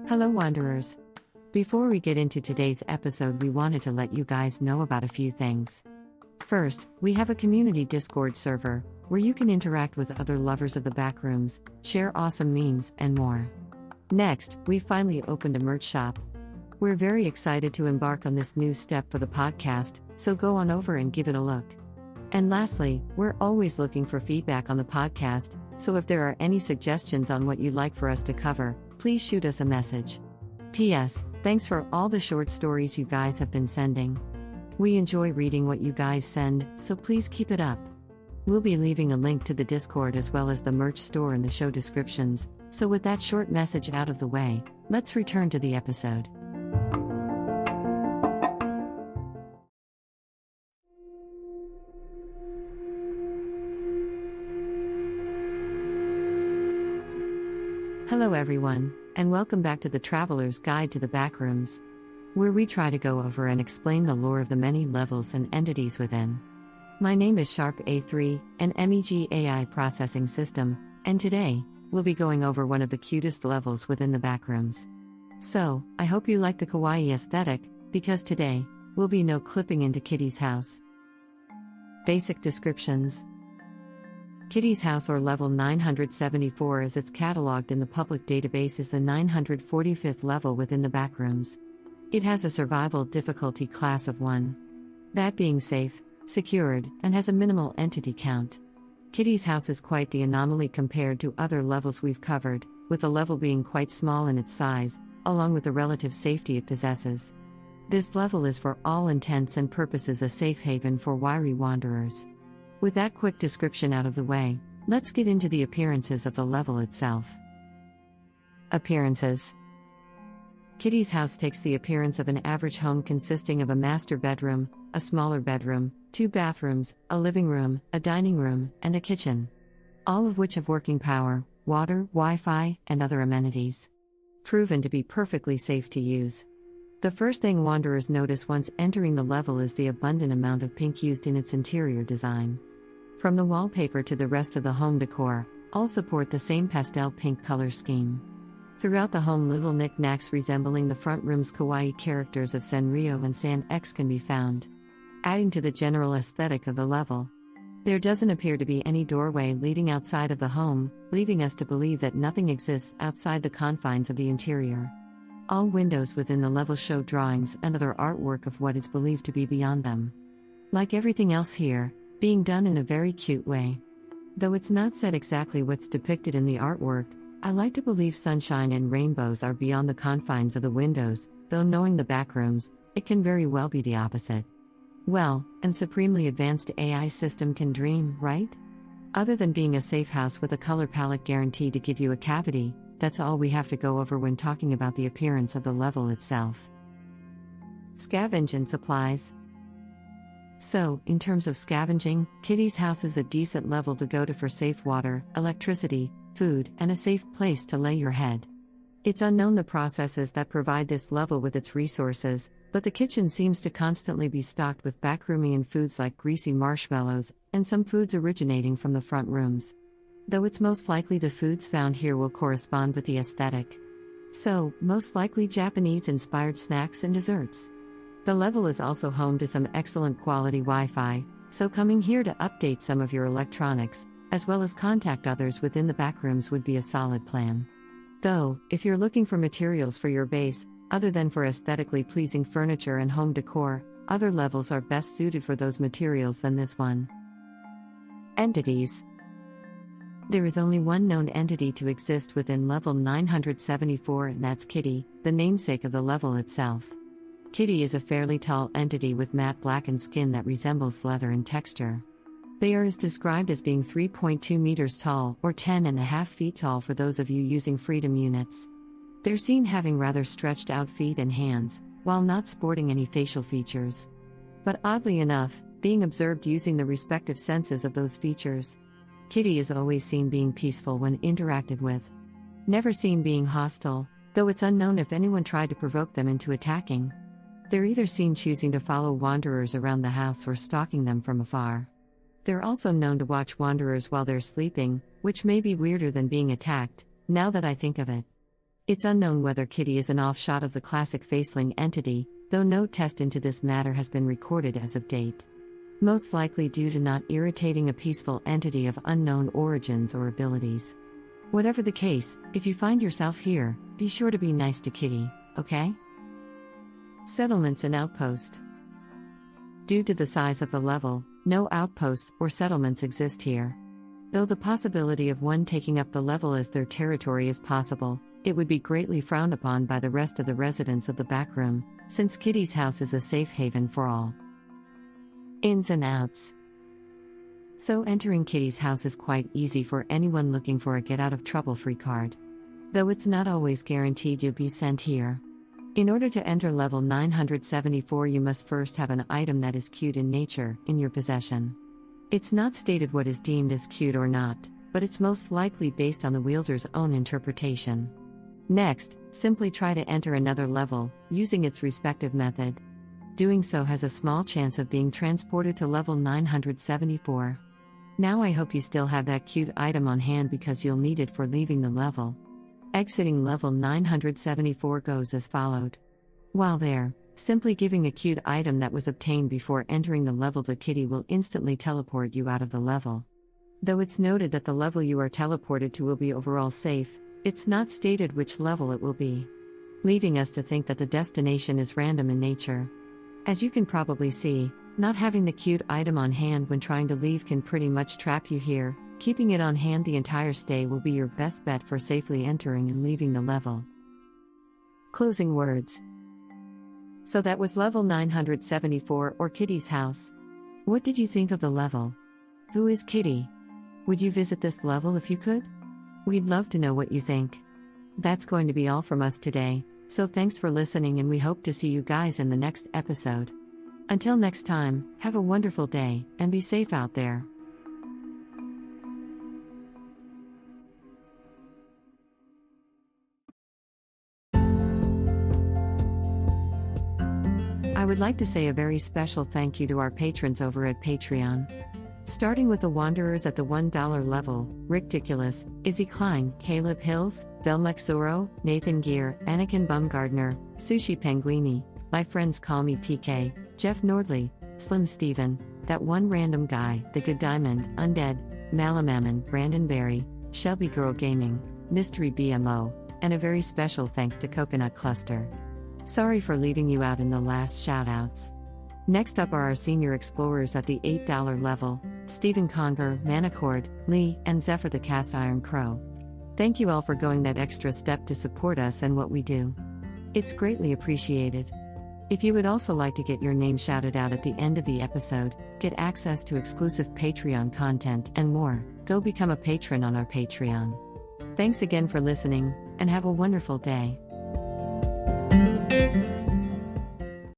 Hello, Wanderers. Before we get into today's episode, we wanted to let you guys know about a few things. First, we have a community Discord server where you can interact with other lovers of the Backrooms, share awesome memes, and more. Next, we finally opened a merch shop. We're very excited to embark on this new step for the podcast, so go on over and give it a look. And lastly, we're always looking for feedback on the podcast, so if there are any suggestions on what you'd like for us to cover, please shoot us a message. P.S. Thanks for all the short stories you guys have been sending. We enjoy reading what you guys send, so please keep it up. We'll be leaving a link to the Discord as well as the merch store in the show descriptions, so with that short message out of the way, let's return to the episode. Hello everyone, and welcome back to the Traveler's Guide to the Backrooms, where we try to go over and explain the lore of the many levels and entities within. My name is Sharp A3, an MEG AI processing system, and today, we'll be going over one of the cutest levels within the Backrooms. So, I hope you like the kawaii aesthetic, because today, we'll be clipping into Kitty's house. Basic descriptions. Kitty's house, or level 974 as it's cataloged in the public database, is the 945th level within the Backrooms. It has a survival difficulty class of 1. That being safe, secured, and has a minimal entity count. Kitty's house is quite the anomaly compared to other levels we've covered, with the level being quite small in its size, along with the relative safety it possesses. This level is for all intents and purposes a safe haven for wiry wanderers. With that quick description out of the way, let's get into the appearances of the level itself. Appearances. Kitty's house takes the appearance of an average home consisting of a master bedroom, a smaller bedroom, 2 bathrooms, a living room, a dining room, and a kitchen. All of which have working power, water, Wi-Fi, and other amenities. Proven to be perfectly safe to use. The first thing wanderers notice once entering the level is the abundant amount of pink used in its interior design. From the wallpaper to the rest of the home decor, all support the same pastel pink color scheme. Throughout the home, little knickknacks resembling the front room's kawaii characters of Sanrio and San X can be found, adding to the general aesthetic of the level. There doesn't appear to be any doorway leading outside of the home, leaving us to believe that nothing exists outside the confines of the interior. All windows within the level show drawings and other artwork of what is believed to be beyond them. Like everything else here, being done in a very cute way. Though it's not said exactly what's depicted in the artwork, I like to believe sunshine and rainbows are beyond the confines of the windows, though knowing the Backrooms, it can very well be the opposite. Well, and supremely advanced AI system can dream, right? Other than being a safe house with a color palette guaranteed to give you a cavity, that's all we have to go over when talking about the appearance of the level itself. Scavenge and supplies. So, in terms of scavenging, Kitty's house is a decent level to go to for safe water, electricity, food, and a safe place to lay your head. It's unknown the processes that provide this level with its resources, but the kitchen seems to constantly be stocked with backroomian foods like greasy marshmallows, and some foods originating from the front rooms. Though it's most likely the foods found here will correspond with the aesthetic. So, most likely Japanese-inspired snacks and desserts. The level is also home to some excellent quality Wi-Fi, so coming here to update some of your electronics, as well as contact others within the Backrooms would be a solid plan. Though, if you're looking for materials for your base, other than for aesthetically pleasing furniture and home decor, other levels are best suited for those materials than this one. Entities. There is only one known entity to exist within level 974, and that's Kitty, the namesake of the level itself. Kitty is a fairly tall entity with matte blackened skin that resembles leather in texture. They are described as being 3.2 meters tall, or 10.5 feet tall for those of you using freedom units. They're seen having rather stretched out feet and hands, while not sporting any facial features. But oddly enough, being observed using the respective senses of those features. Kitty is always seen being peaceful when interacted with. Never seen being hostile, though it's unknown if anyone tried to provoke them into attacking. They're either seen choosing to follow wanderers around the house or stalking them from afar. They're also known to watch wanderers while they're sleeping, which may be weirder than being attacked, now that I think of it. It's unknown whether Kitty is an offshoot of the classic faceling entity, though no test into this matter has been recorded as of date. Most likely due to not irritating a peaceful entity of unknown origins or abilities. Whatever the case, if you find yourself here, be sure to be nice to Kitty, okay? Settlements and outpost. Due to the size of the level, no outposts or settlements exist here. Though the possibility of one taking up the level as their territory is possible, it would be greatly frowned upon by the rest of the residents of the backroom, since Kitty's house is a safe haven for all. Ins and outs. So entering Kitty's house is quite easy for anyone looking for a get-out-of-trouble-free card. Though it's not always guaranteed you'll be sent here. In order to enter level 974 you must first have an item that is cute in nature, in your possession. It's not stated what is deemed as cute or not, but it's most likely based on the wielder's own interpretation. Next, simply try to enter another level, using its respective method. Doing so has a small chance of being transported to level 974. Now I hope you still have that cute item on hand because you'll need it for leaving the level. Exiting level 974 goes as followed. While there, simply giving a cute item that was obtained before entering the level to Kitty will instantly teleport you out of the level. Though it's noted that the level you are teleported to will be overall safe, it's not stated which level it will be. Leaving us to think that the destination is random in nature. As you can probably see, not having the cute item on hand when trying to leave can pretty much trap you here. Keeping it on hand the entire stay will be your best bet for safely entering and leaving the level. Closing words. So that was level 974 or Kitty's house. What did you think of the level? Who is Kitty? Would you visit this level if you could? We'd love to know what you think. That's going to be all from us today, so thanks for listening and we hope to see you guys in the next episode. Until next time, have a wonderful day and be safe out there. I would like to say a very special thank you to our patrons over at Patreon. Starting with the Wanderers at the $1 level, Ridiculous, Izzy Klein, Caleb Hills, Velmexoro, Nathan Gear, Anakin Bumgardner, Sushi Penguini, My Friends Call Me PK, Jeff Nordley, Slim Steven, That One Random Guy, The Good Diamond, Undead, Malamammon, Brandon Berry, Shelby Girl Gaming, Mystery BMO, and a very special thanks to Coconut Cluster. Sorry for leaving you out in the last shoutouts. Next up are our senior explorers at the $8 level, Stephen Conger, Manicord, Lee, and Zephyr the Cast Iron Crow. Thank you all for going that extra step to support us and what we do. It's greatly appreciated. If you would also like to get your name shouted out at the end of the episode, get access to exclusive Patreon content and more, go become a patron on our Patreon. Thanks again for listening, and have a wonderful day.